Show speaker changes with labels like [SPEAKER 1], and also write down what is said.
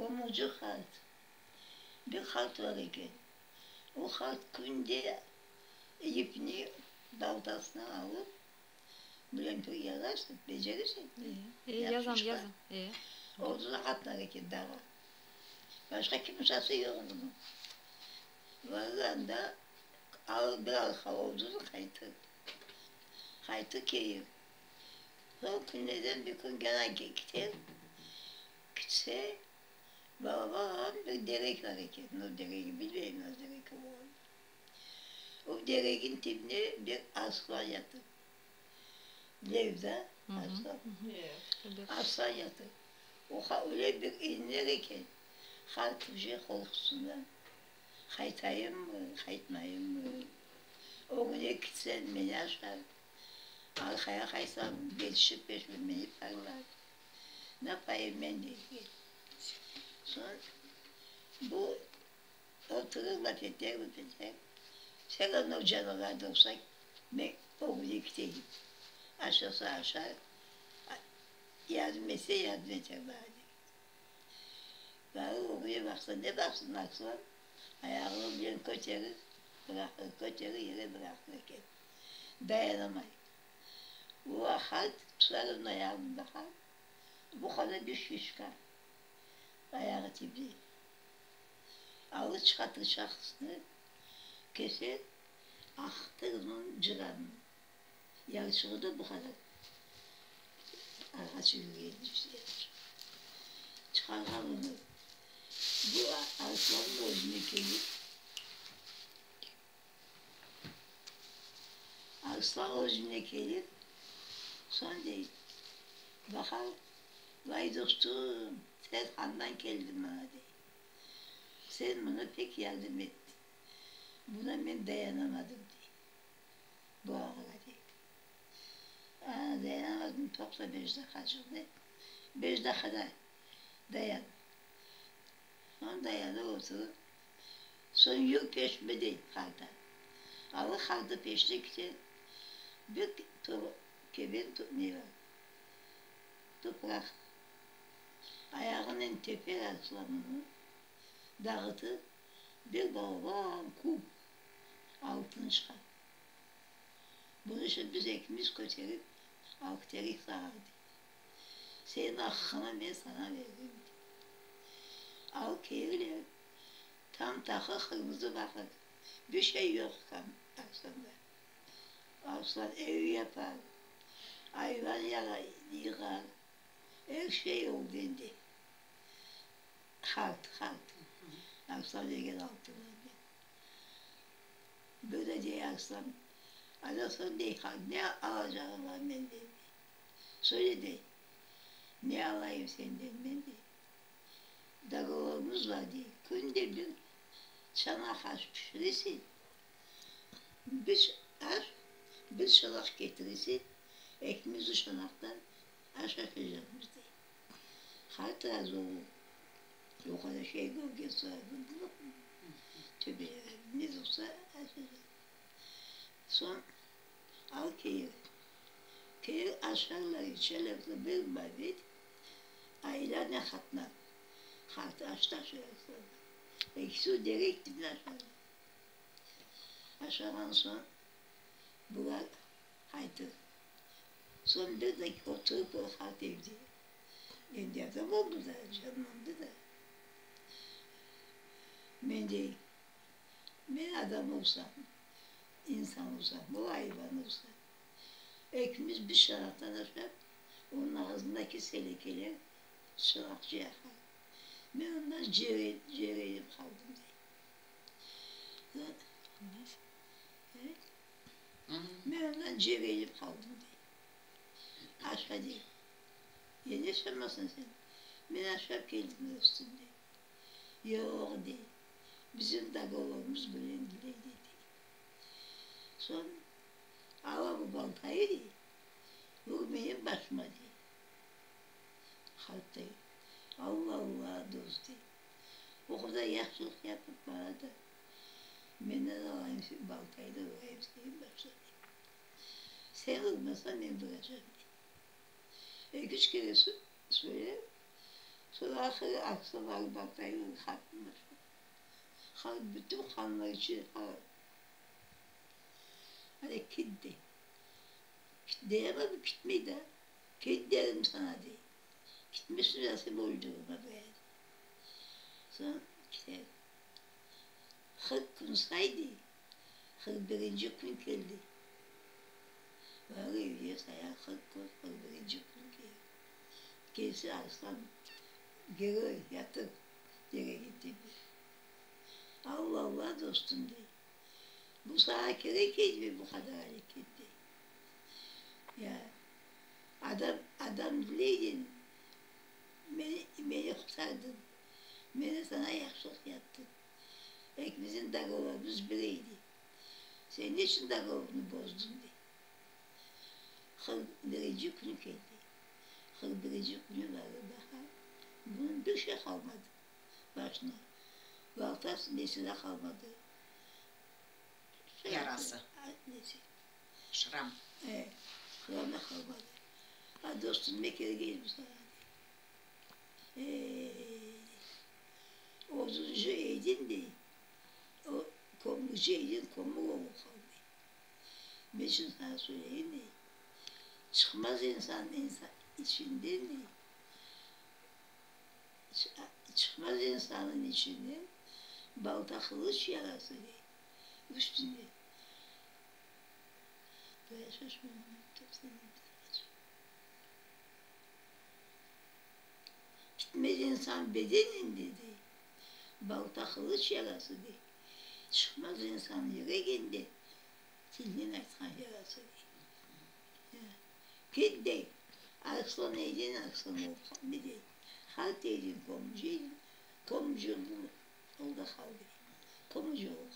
[SPEAKER 1] Komucu kart. Bir kart var iken. O kart günde ipini baltasına alıp Bülent'e yazarsa becerirsin.
[SPEAKER 2] Yazam. İyi.
[SPEAKER 1] Orduna katlar iken dava. Başka kimsesi yok onun. Vardan da ağır biraz havuzunu kaytı keyif. Son günlerden bir gün gene gitse babam bir derek var iken. O dereyi bilmiyorum o derek var. O derekin dibine bir aslan yatır. Levde aslan. Aslan yatır. O öyle bir inler iken halk bir şey korkusundan. Kaytayım mı, kaytmayayım mı? O güne gitsen beni aşar. Arkaya kaysam gelişip beni parlar. Ne yapayım ben diye. Sonra bu otururlar yeter. Sen o canavarda olsak ben o güne gideyim. Aşağısı aşağı. Yardım etse yardım eder bari. Bari oraya baksa ne baksın aslan. Ayağını bir koçarı yere bırakırken dayanamayın. Bu halt tutarın ayağında halt. Bu kadar düşmüş kal. Ayağı tipi. Alı çıkartır şahsını keser ahtırının cıranını. Yarışı da bu kadar. Ağaç yürüyen düşüyor. Çıkarlar onu. Bu aslanın özüne gelir. Aslan özüne gelir. Sonra değil. Bakar, vay dostum, sen handan geldin bana değil. Sen bana pek yardım ettin. Buna ben dayanamadım değil. Bu ağla değil. Dayanamadım, topla 5 dakika çıktı. 5 dakikada dayan. Sonra dayanır oturup. Sonra yük peşme değil halda. Alı halda peşte gider. Bir kebir tutmuyor. Toprak. Ayağının tepe aslanını dağıtıp bir babam kum altını çıkar. Bunu işte biz ekimiz götürüp aktarık sağırdı. Senin hakkını ben sana veririm. Al keyifle tam takı kırmızı bakır. Bir şey yok aslında. Aslan ev yapar, hayvan yıkar, her şey o bende. Halt. Aslan egen altına. Böyle diye aslan. Anasın değil, ne alacağım var benden. Söyle de, ne alayım senden ben de. Dağılımız var diye, günde bir çanak haş pişirirsin. Bir çanak getirirsin, ekmeğimizi çanaktan aşağı koyacağımız diye. Hatta zor. O kadar şey gölgesi var. Tövbe ne olsa aşağı. Son al keyif. Keyif aşağılar içerlerinde bir mabit. Ayla ne katlar. Hatta aşağı şurası. İkisi direkt dibine aşağı. Aşağıdan son bular haydi. Son bir dakika oturup o halt evdi. Ben de adam oldu da, canlandı da. Ben adam olsam, insan olsam, bu hayvan olsam, ekimiz bir şaraptan aşağı, onun ağzındaki selekeler şarapçı yakar. Ben ondan cereyip kaldım diye. Evet. Ben ondan cereyip kaldım diye. Aşağı değil. Ne sormasın sen? Ben aşağı geldim üstünde. Yok değil. Bizim dağlarımız böyle gideydi. Sonra hava bu baltayı değil. Bu benim başıma değil. Halktayım. Allah dost değil. O kadar yaşlılık yapıp bana da benden alayım baltayı da alayım senin başına. Sen olmasan ben duracağım diye. 2-3 kere söyle. Sonra ahırı aksalar bakayım kalkmış. Bütün kanlar için hani gitti. Diyemem gitmeyi de. Git derim sana diye. Gitme süresi boyduğuma böyle. Sonra işte 40 gün saydı. 41. gün geldi. Var evliye sayar 40 gün, 41. gün geldi. Gelsi arslan geri yatıp yere gitti. Allah Allah dostum diye. Bu sana gerek mi bu kadar hareketli? Ya adam bileydin, beni kurtardın, beni sana yakışık yaptın. Hepimizin dağılımız biriydi. Sen niçin dağılımını bozdun diye. 41. gün geldi. 41. günü vardı daha. Bunun bir şey kalmadı başına. Baltası nesine kalmadı.
[SPEAKER 3] Yarası.
[SPEAKER 1] Nesi?
[SPEAKER 3] Şıram.
[SPEAKER 1] Şıramda kalmadı. Ha dostum ne kere gelmiş sana. Oduncu eydin de, o komşu eydin, komur oğlu kaldı. Ben şimdi sana söyleyeyim de, çıkmaz insan içinden de, çıkmaz insanın içinden, balta kılıç yarası de, üstünde. Böyle şaşmıyorum, gitmez insan bedenin dedi. Balta kılıç yarası de. Çıkmaz insan yüreğinde. Tilden aksan yarası de. Git de. Arslan eydin arslan olkan dedi. Halt eydin komşu eydin. Komşuluğun orada kaldı. Komşu oldu.